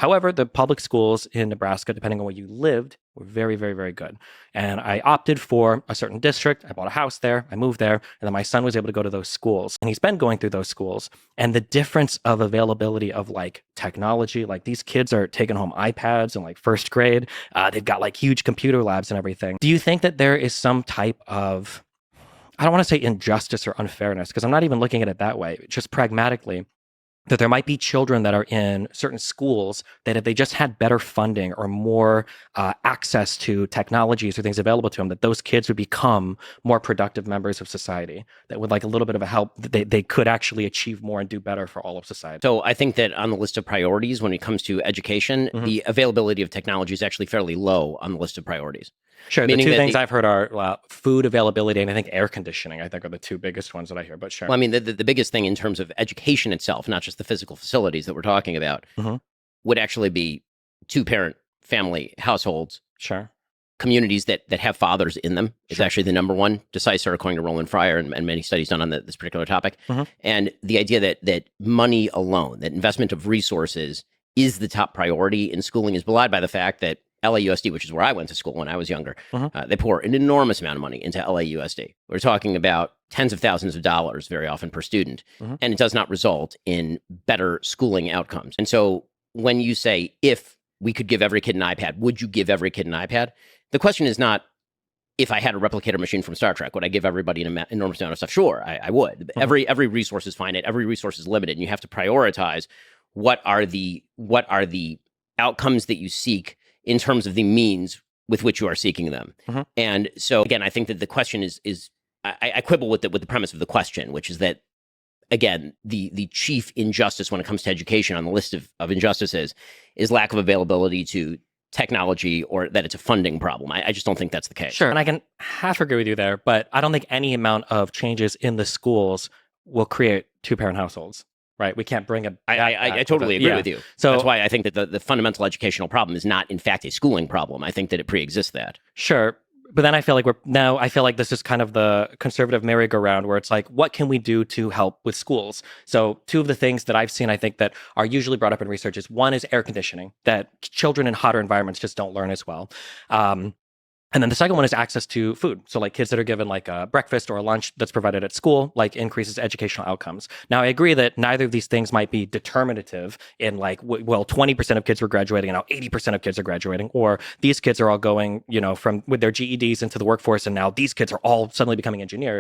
However, the public schools in Nebraska, depending on where you lived, were very, very, very good. And I opted for a certain district. I bought a house there. I moved there. And then my son was able to go to those schools. And he's been going through those schools. And the difference of availability of like technology, like these kids are taking home iPads in like first grade. They've got like huge computer labs and everything. Do you think that there is some type of, I don't want to say injustice or unfairness, because I'm not even looking at it that way, just pragmatically, that there might be children that are in certain schools that if they just had better funding or more access to technologies or things available to them, that those kids would become more productive members of society, that with like a little bit of a help, they could actually achieve more and do better for all of society? So I think that on the list of priorities, when it comes to education, the availability of technology is actually fairly low on the list of priorities. Sure. The two things I've heard are food availability and I think air conditioning, I think are the two biggest ones that I hear, but sure. Well, I mean, the biggest thing in terms of education itself, not just the physical facilities that we're talking about, would actually be two-parent family households. Sure. Communities that have fathers in them is actually the number one, decisive, according to Roland Fryer and many studies done on this particular topic. And the idea that money alone, that investment of resources is the top priority in schooling is belied by the fact that LAUSD, which is where I went to school when I was younger, they pour an enormous amount of money into LAUSD. We're talking about tens of thousands of dollars very often per student, and it does not result in better schooling outcomes. And so when you say, if we could give every kid an iPad, would you give every kid an iPad? The question is not, if I had a replicator machine from Star Trek, would I give everybody an enormous amount of stuff? Sure, I would. Every resource is finite, every resource is limited, and you have to prioritize what are the outcomes that you seek in terms of the means with which you are seeking them. And so, again, I think that the question is I quibble with the premise of the question, which is that, again, the chief injustice when it comes to education on the list of injustices is lack of availability to technology, or that it's a funding problem. I just don't think that's the case. Sure. And I can half agree with you there, but I don't think any amount of changes in the schools will create two-parent households. Right, we can't bring it. I totally agree with you. So that's why I think that the fundamental educational problem is not, in fact, a schooling problem. I think that it preexists that. Sure, but then I feel like this is kind of the conservative merry-go-round where it's like, what can we do to help with schools? So two of the things that I've seen, I think, that are usually brought up in research is one is air conditioning, that children in hotter environments just don't learn as well. And then the second one is access to food. So like kids that are given like a breakfast or a lunch that's provided at school, like increases educational outcomes. Now, I agree that neither of these things might be determinative in like, 20% of kids were graduating and now 80% of kids are graduating, or these kids are all going, from with their GEDs into the workforce and now these kids are all suddenly becoming engineers.